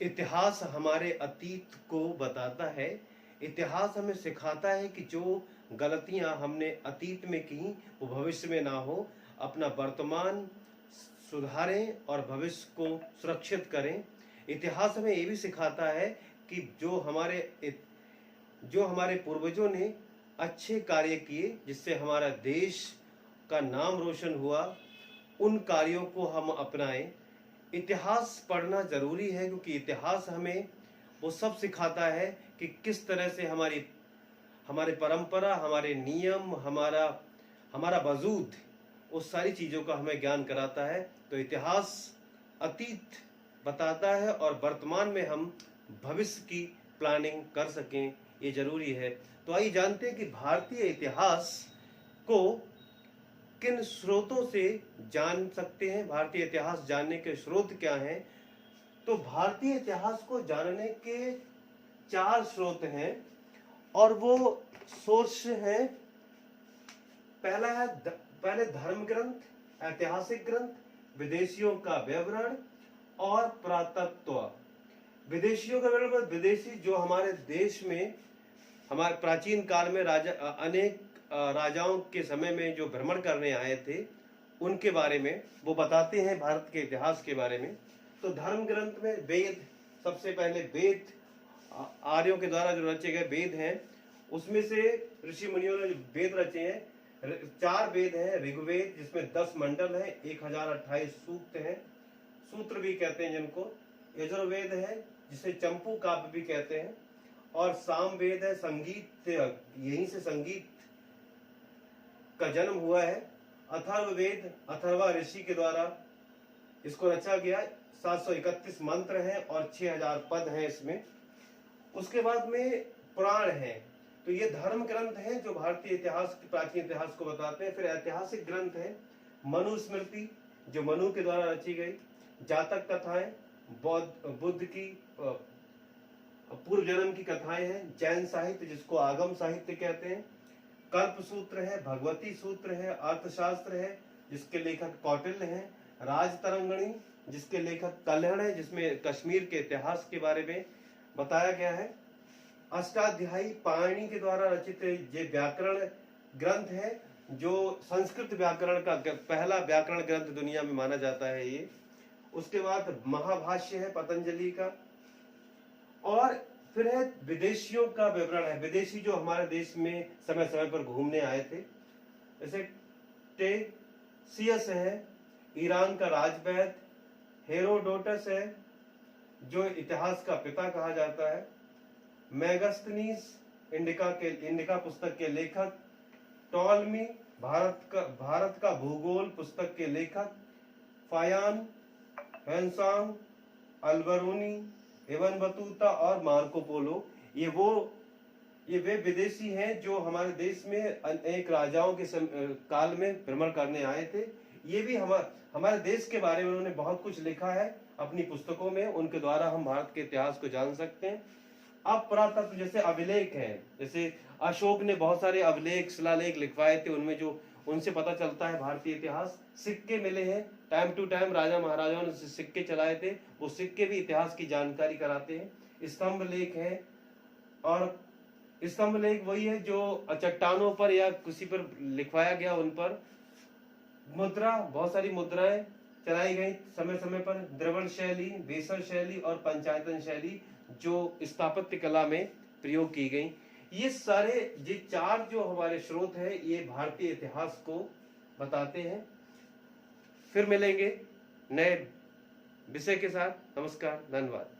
इतिहास हमारे अतीत को बताता है। इतिहास हमें सिखाता है कि जो गलतियां हमने अतीत में की वो भविष्य में ना हो। अपना वर्तमान सुधारें और भविष्य को सुरक्षित करें। इतिहास हमें ये भी सिखाता है कि जो हमारे पूर्वजों ने अच्छे कार्य किए जिससे हमारा देश का नाम रोशन हुआ, उन कार्यों को हम अपनाएं। इतिहास पढ़ना जरूरी है क्योंकि इतिहास हमें वो सब सिखाता है कि किस तरह से हमारे परंपरा, हमारे नियम, हमारा वजूद, उस सारी चीज़ों का हमें ज्ञान कराता है। तो इतिहास अतीत बताता है और वर्तमान में हम भविष्य की प्लानिंग कर सकें, ये जरूरी है। तो आइए जानते हैं कि भारतीय इतिहास को किन स्रोतों से जान सकते हैं। भारतीय इतिहास जानने के स्रोत क्या हैं? तो भारतीय इतिहास को जानने के 4 स्रोत हैं और वो सोर्स हैं। पहले धर्म ग्रंथ, ऐतिहासिक ग्रंथ, विदेशियों का विवरण और पुरातत्व। विदेशियों का विवरण, विदेशी जो हमारे देश में हमारे प्राचीन काल में अनेक राजाओं के समय में जो भ्रमण करने आए थे, उनके बारे में वो बताते हैं, भारत के इतिहास के बारे में। तो धर्म ग्रंथ में वेद, सबसे पहले वेद आर्यों के द्वारा जो रचे गए वेद हैं, उसमें से ऋषि मुनियों ने जो वेद रचे हैं, 4 वेद हैं। ऋग्वेद जिसमें 10 मंडल हैं, 1028 सूक्त हैं, सूत्र भी कहते हैं जिनको। यजुर्वेद है जिसे चंपू काव्य भी कहते हैं। और सामवेद है, संगीत, यहीं से संगीत का जन्म हुआ है। अथर्ववेद अथर्वा ऋषि के द्वारा इसको रचा गया। 731 मंत्र हैं और 6000 पद हैं इसमें। उसके बाद में पुराण है। तो ये धर्म ग्रंथ हैं जो भारतीय इतिहास, प्राचीन इतिहास को बताते हैं। फिर ऐतिहासिक ग्रंथ है मनुस्मृति, जो मनु के द्वारा रची गई। जातक कथाएं, बुद्ध की पूर्व जन्म की कथाएं हैं। जैन साहित्य जिसको आगम साहित्य कहते हैं। कल्प सूत्र है, भगवती सूत्र है, अर्थशास्त्र है जिसके लेखक कौटिल्य हैं। राजतरंगिणी जिसके लेखक कल्हड़ है, जिसमें कश्मीर के इतिहास के बारे में बताया गया है। अष्टाध्यायी पाणिनि के द्वारा रचित ये व्याकरण ग्रंथ है, जो संस्कृत व्याकरण का पहला व्याकरण ग्रंथ दुनिया में माना जाता है ये। उसके बाद महाभाष्य है पतंजलि का। और फिर है विदेशियों का विवरण है। विदेशी जो हमारे देश में समय समय पर घूमने आए थे, जैसे टेसियस है, ईरान का राजवैद। हेरोडोटस है जो इतिहास का पिता कहा जाता है। मेगास्थनीज इंडिका पुस्तक के लेखक। टॉलमी भारत का भूगोल पुस्तक के लेखक। फायान, हेंसांग, अल्बरूनी, इब्न बतूता और मार्को पोलो, ये वे विदेशी हैं जो हमारे देश में अनेक राजाओं के काल में भ्रमण करने आए थे। ये भी हमारे देश के बारे में उन्होंने बहुत कुछ लिखा है अपनी पुस्तकों में। उनके द्वारा हम भारत के इतिहास को जान सकते हैं। अब पुरातत्व जैसे अभिलेख हैं, जैसे अशोक ने बहुत सारे अभिलेख, शिलालेख लिखवाए थे, उनमें जो उनसे पता चलता है भारतीय इतिहास। सिक्के मिले हैं, टाइम टू टाइम राजा महाराजाओं ने सिक्के चलाए थे, वो सिक्के भी इतिहास की जानकारी कराते हैं। स्तंभ लेख है, और स्तंभ लेख वही है जो चट्टानों पर या किसी पर लिखवाया गया, उन पर। मुद्रा, बहुत सारी मुद्राएं चलाई गई समय समय पर। द्रविड़ शैली, बेसर शैली और पंचायतन शैली जो स्थापत्य कला में प्रयोग की गई। ये 4 जो हमारे स्रोत है, ये भारतीय इतिहास को बताते हैं। फिर मिलेंगे नए विषय के साथ। नमस्कार, धन्यवाद।